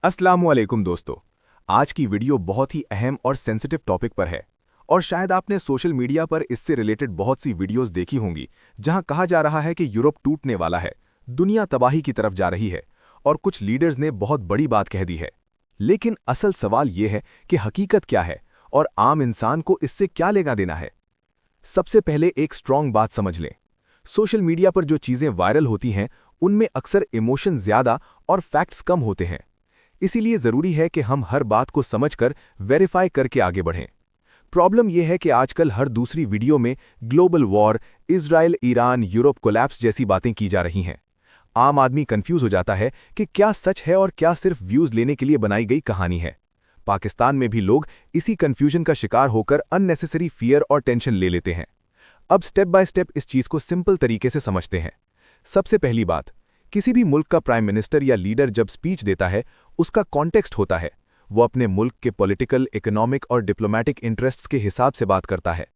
अस्सलामुअलैकुम दोस्तों। आज की वीडियो बहुत ही अहम और सेंसिटिव टॉपिक पर है और शायद आपने सोशल मीडिया पर इससे रिलेटेड बहुत सी वीडियोस देखी होंगी जहां कहा जा रहा है कि यूरोप टूटने वाला है, दुनिया तबाही की तरफ जा रही है और कुछ लीडर्स ने बहुत बड़ी बात कह दी है। लेकिन असल सवाल यह है कि हकीकत क्या है और आम इंसान को इससे क्या लेना देना है। सबसे पहले एक स्ट्रॉन्ग बात समझ लें। सोशल मीडिया पर जो चीज़ें वायरल होती हैं उनमें अक्सर इमोशन ज़्यादा और फैक्ट्स कम होते हैं। इसीलिए ज़रूरी है कि हम हर बात को समझकर वेरीफाई करके आगे बढ़ें। प्रॉब्लम यह है कि आजकल हर दूसरी वीडियो में global war, Israel, Iran, Europe collapse जैसी बातें की जा रही हैं। आम आदमी कंफ्यूज हो जाता है कि क्या सच है और क्या सिर्फ व्यूज़ लेने के लिए बनाई गई कहानी है। पाकिस्तान में भी लोग इसी कंफ्यूजन का शिकार होकर अननेसेसरी फियर और टेंशन ले लेते हैं। अब स्टेप बाय स्टेप इस चीज़ को सिंपल तरीके से समझते हैं। सबसे पहली बात, किसी भी मुल्क का प्राइम मिनिस्टर या लीडर जब स्पीच देता है उसका कॉन्टेक्स्ट होता है। वो अपने मुल्क के पॉलिटिकल, इकोनॉमिक और डिप्लोमैटिक इंटरेस्ट्स के हिसाब से बात करता है।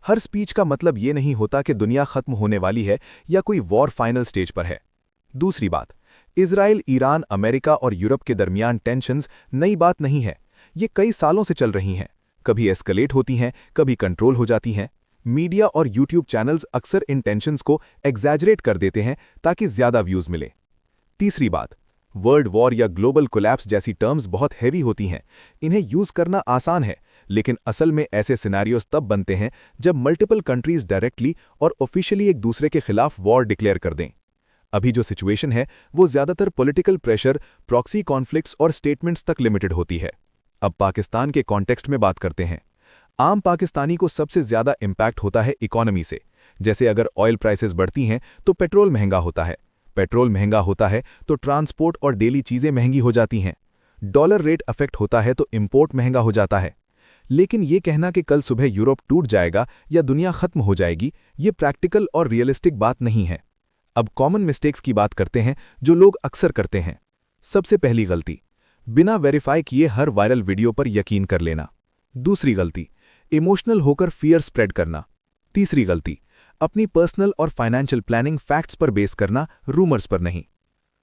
हर स्पीच का मतलब ये नहीं होता कि दुनिया खत्म होने वाली है या कोई वॉर फाइनल स्टेज पर है। दूसरी बात, इजराइल, ईरान, अमेरिका और यूरोप के दरमियान टेंशन्स नई बात नहीं है। ये कई सालों से चल रही हैं। कभी एस्केलेट होती हैं, कभी कंट्रोल हो जाती हैं। मीडिया और यूट्यूब चैनल्स अक्सर इन टेंशन्स को एग्जैजरेट कर देते हैं ताकि ज्यादा व्यूज मिले। तीसरी बात, वर्ल्ड वॉर या ग्लोबल कोलैप्स जैसी टर्म्स बहुत हैवी होती हैं। इन्हें यूज करना आसान है, लेकिन असल में ऐसे सिनेरियोज तब बनते हैं जब मल्टीपल कंट्रीज डायरेक्टली और ऑफिशियली एक दूसरे के खिलाफ वॉर डिक्लेयर कर दें। अभी जो सिचुएशन है वो ज्यादातर पॉलिटिकल प्रेशर, प्रॉक्सी कॉन्फ्लिक्ट्स और स्टेटमेंट्स तक लिमिटेड होती है। अब पाकिस्तान के कॉन्टेक्स्ट में बात करते हैं। आम पाकिस्तानी को सबसे ज्यादा इम्पैक्ट होता है इकोनॉमी से। जैसे अगर ऑयल प्राइसेस बढ़ती हैं तो पेट्रोल महंगा होता है, पेट्रोल महंगा होता है तो ट्रांसपोर्ट और डेली चीजें महंगी हो जाती हैं। डॉलर रेट अफेक्ट होता है तो इंपोर्ट महंगा हो जाता है। लेकिन ये कहना कि कल सुबह यूरोप टूट जाएगा या दुनिया खत्म हो जाएगी, ये प्रैक्टिकल और रियलिस्टिक बात नहीं है। अब कॉमन मिस्टेक्स की बात करते हैं जो लोग अक्सर करते हैं। सबसे पहली गलती, बिना वेरीफाई किए हर वायरल वीडियो पर यकीन कर लेना। दूसरी गलती, इमोशनल होकर फियर स्प्रेड करना। तीसरी गलती, अपनी पर्सनल और फाइनेंशियल प्लानिंग फैक्ट्स पर बेस करना, रूमर्स पर नहीं।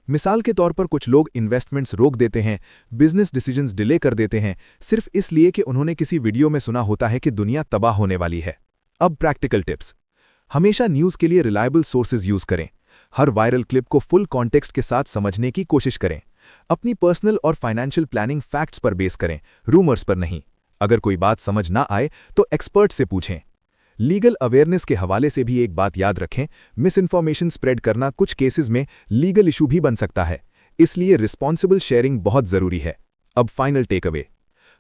मिसाल के तौर पर कुछ लोग इन्वेस्टमेंट्स रोक देते हैं, बिजनेस डिसीजंस डिले कर देते हैं, सिर्फ इसलिए कि उन्होंने किसी वीडियो में सुना होता है कि दुनिया तबाह होने वाली है। अब प्रैक्टिकल टिप्स, हमेशा न्यूज़ के लिए रिलायबल सोर्सेज यूज करें। हर वायरल क्लिप को फुल कॉन्टेक्स्ट के साथ समझने की कोशिश करें। अपनी पर्सनल और फाइनेंशियल प्लानिंग फैक्ट्स पर बेस करें, रूमर्स पर नहीं। अगर कोई बात समझ ना आए तो एक्सपर्ट से पूछें। लीगल अवेयरनेस के हवाले से भी एक बात याद रखें, मिस इन्फॉर्मेशन स्प्रेड करना कुछ केसेस में लीगल इशू भी बन सकता है, इसलिए रिस्पॉन्सिबल शेयरिंग बहुत जरूरी है। अब फाइनल टेक अवे,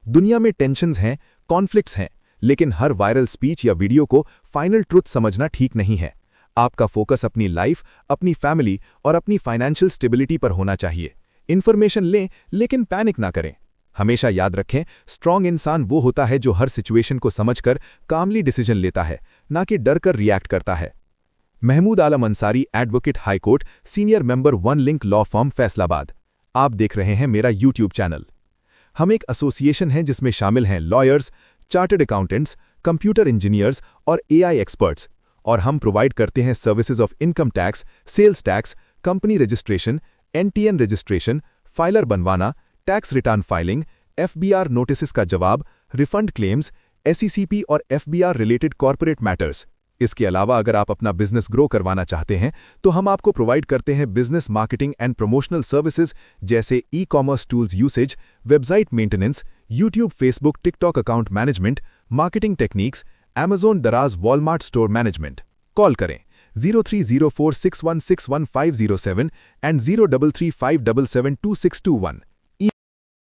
दुनिया में टेंशन्स हैं, कॉन्फ्लिक्ट्स हैं, लेकिन हर वायरल स्पीच या वीडियो को फाइनल ट्रुथ समझना ठीक नहीं है। आपका फोकस अपनी लाइफ, अपनी फैमिली और अपनी फाइनेंशियल स्टेबिलिटी पर होना चाहिए। इन्फॉर्मेशन लें लेकिन पैनिक ना करें। हमेशा याद रखें, स्ट्रॉन्ग इंसान वो होता है जो हर सिचुएशन को समझकर कामली डिसीजन लेता है, ना कि डर कर रिएक्ट करता है। Mahmood Alam Ansari, advocate, high court, senior member, one link law firm, Faisalabad. आप देख रहे हैं मेरा यूट्यूब चैनल। हम एक एसोसिएशन हैं जिसमें शामिल हैं lawyers, chartered accountants, computer engineers और एआई एक्सपर्ट्स, और हम प्रोवाइड करते हैं services of income tax, sales tax, company registration, NTN registration, filer बनवाना, tax return filing, FBR notice का जवाब, रिफंड क्लेम्स, एसईसीपी और एफबीआर रिलेटेड कॉर्पोरेट मैटर्स। इसके अलावा अगर आप अपना बिजनेस ग्रो करवाना चाहते हैं तो हम आपको प्रोवाइड करते हैं business marketing and promotional services जैसे e commerce tools usage, website maintenance, YouTube, Facebook, TikTok account management, marketing techniques, Amazon, Daraz, Walmart store management. Call करें 030461610507 एंड 0335772621।